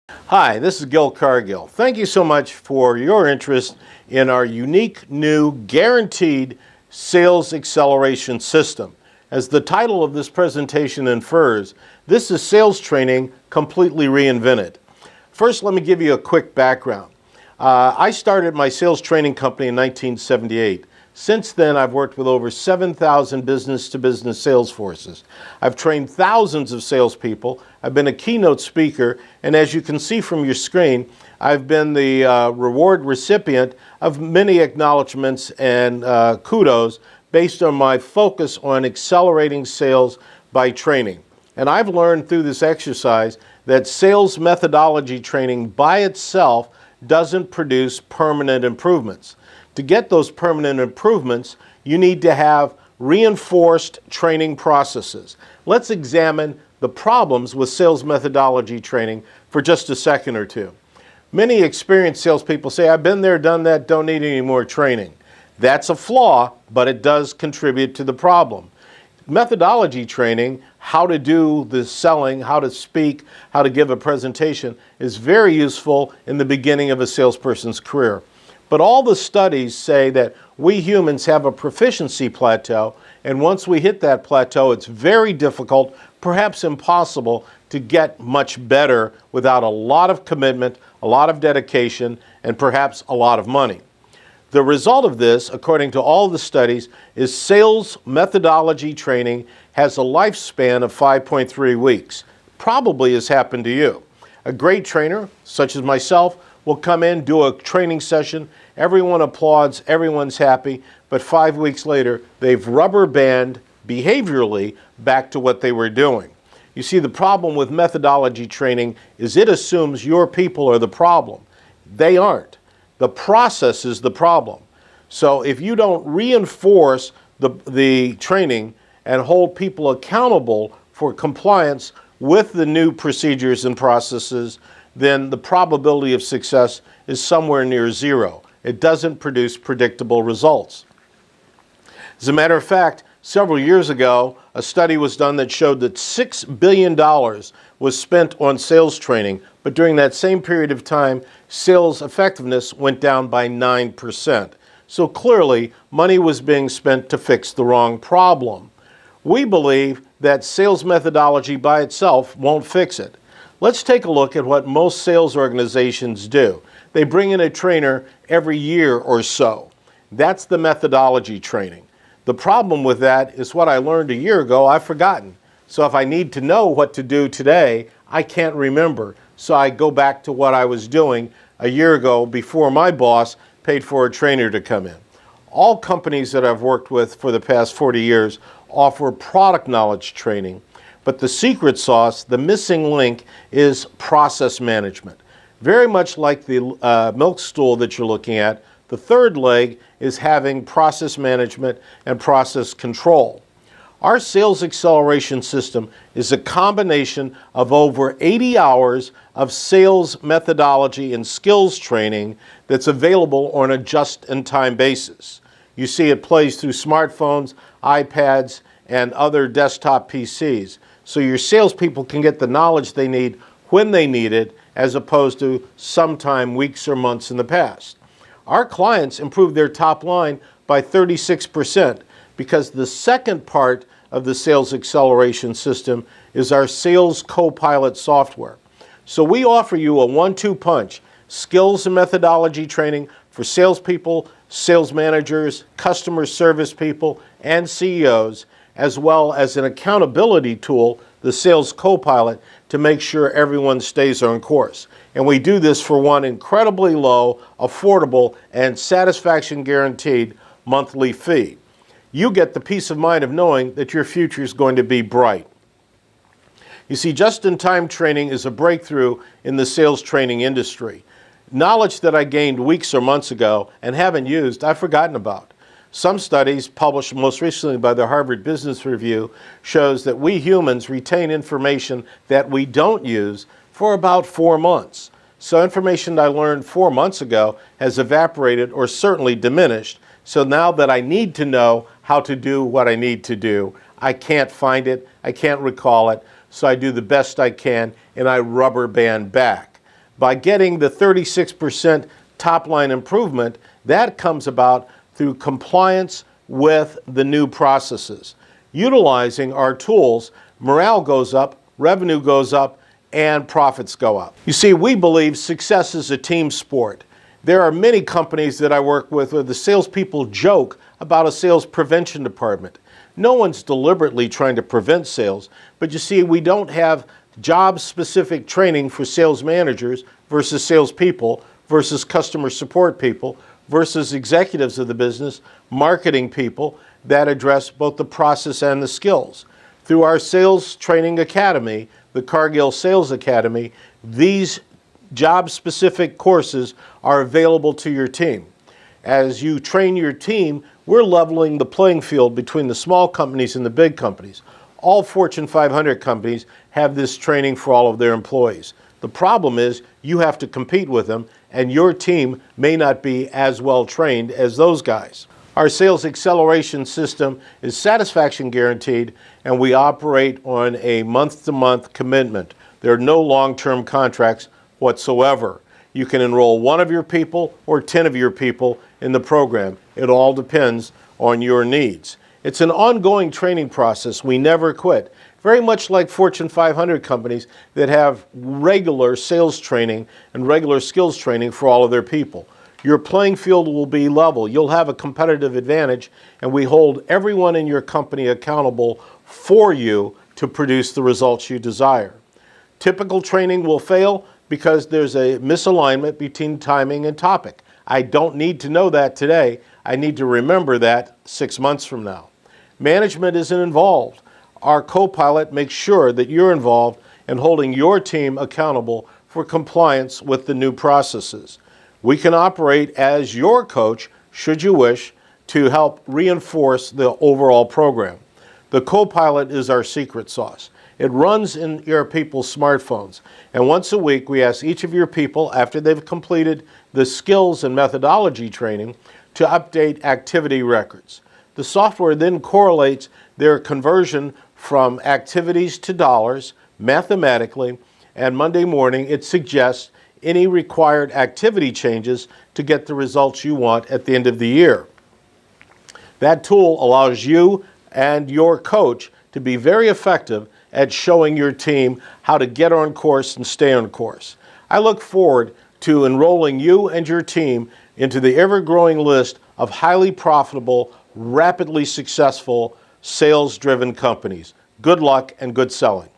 Hi, this is Gil Cargill. Thank you so much for your interest in our unique new guaranteed sales acceleration system. As the title of this presentation infers, this is sales training completely reinvented. First, let me give you a quick background. I started my sales training company in 1978. Since then, I've worked with over 7,000 business-to-business sales forces. I've trained thousands of salespeople. I've been a keynote speaker, and as you can see from your screen, I've been the reward recipient of many acknowledgments and kudos based on my focus on accelerating sales by training. And I've learned through this exercise that sales methodology training by itself doesn't produce permanent improvements. To get those permanent improvements, you need to have reinforced training processes. Let's examine the problems with sales methodology training for just a second or two. Many experienced salespeople say, I've been there, done that, don't need any more training. That's a flaw, but it does contribute to the problem. Methodology training, how to do the selling, how to speak, how to give a presentation, is very useful in the beginning of a salesperson's career. But all the studies say that we humans have a proficiency plateau, and once we hit that plateau, it's very difficult, perhaps impossible, to get much better without a lot of commitment, a lot of dedication, and perhaps a lot of money. The result of this, according to all the studies, is sales methodology training has a lifespan of 5.3 weeks. Probably has happened to you. A great trainer, such as myself, will come in, do a training session, everyone applauds, everyone's happy, but 5 weeks later, they've rubber band behaviorally back to what they were doing. You see, the problem with methodology training is it assumes your people are the problem. They aren't. The process is the problem. So if you don't reinforce the training and hold people accountable for compliance with the new procedures and processes, then the probability of success is somewhere near zero. It doesn't produce predictable results. As a matter of fact, several years ago, a study was done that showed that $6 billion was spent on sales training, but during that same period of time, sales effectiveness went down by 9%. So clearly, money was being spent to fix the wrong problem. We believe that sales methodology by itself won't fix it. Let's take a look at what most sales organizations do. They bring in a trainer every year or so. That's the methodology training. The problem with that is what I learned a year ago, I've forgotten. So if I need to know what to do today, I can't remember. So I go back to what I was doing a year ago before my boss paid for a trainer to come in. All companies that I've worked with for the past 40 years offer product knowledge training. But the secret sauce, the missing link, is process management. Very much like the milk stool that you're looking at, the third leg is having process management and process control. Our sales acceleration system is a combination of over 80 hours of sales methodology and skills training that's available on a just-in-time basis. You see it plays through smartphones, iPads, and other desktop PCs. So your salespeople can get the knowledge they need when they need it, as opposed to sometime weeks or months in the past. Our clients improved their top line by 36% because the second part of the sales acceleration system is our sales co-pilot software. So we offer you a 1-2 punch, skills and methodology training for salespeople, sales managers, customer service people, and CEOs, as well as an accountability tool, the Sales Co-Pilot, to make sure everyone stays on course. And we do this for one incredibly low, affordable, and satisfaction guaranteed monthly fee. You get the peace of mind of knowing that your future is going to be bright. You see, just-in-time training is a breakthrough in the sales training industry. Knowledge that I gained weeks or months ago and haven't used, I've forgotten about. Some studies, published most recently by the Harvard Business Review, shows that we humans retain information that we don't use for about 4 months. So information I learned 4 months ago has evaporated or certainly diminished. So now that I need to know how to do what I need to do, I can't find it, I can't recall it, so I do the best I can and I rubber band back. by getting the 36% top line improvement, that comes about through compliance with the new processes. Utilizing our tools, morale goes up, revenue goes up, and profits go up. You see, we believe success is a team sport. There are many companies that I work with where the salespeople joke about a sales prevention department. No one's deliberately trying to prevent sales, but you see, we don't have job-specific training for sales managers versus salespeople versus customer support people versus executives of the business, marketing people that address both the process and the skills. Through our Sales Training Academy, the Cargill Sales Academy, these job-specific courses are available to your team. As you train your team, we're leveling the playing field between the small companies and the big companies. All Fortune 500 companies have this training for all of their employees. The problem is you have to compete with them, and your team may not be as well trained as those guys. Our sales acceleration system is satisfaction guaranteed, and we operate on a month-to-month commitment. There are no long-term contracts whatsoever. You can enroll one of your people or 10 of your people in the program. It all depends on your needs. It's an ongoing training process. We never quit. Very much like Fortune 500 companies that have regular sales training and regular skills training for all of their people. Your playing field will be level. You'll have a competitive advantage, and we hold everyone in your company accountable for you to produce the results you desire. Typical training will fail because there's a misalignment between timing and topic. I don't need to know that today. I need to remember that 6 months from now. Management isn't involved. Our co-pilot makes sure that you're involved in holding your team accountable for compliance with the new processes. We can operate as your coach, should you wish, to help reinforce the overall program. The co-pilot is our secret sauce. It runs in your people's smartphones. And once a week, we ask each of your people, after they've completed the skills and methodology training, to update activity records. The software then correlates their conversion from activities to dollars mathematically, and Monday morning it suggests any required activity changes to get the results you want at the end of the year. That tool allows you and your coach to be very effective at showing your team how to get on course and stay on course. I look forward to enrolling you and your team into the ever-growing list of highly profitable, rapidly successful, sales-driven companies. Good luck and good selling.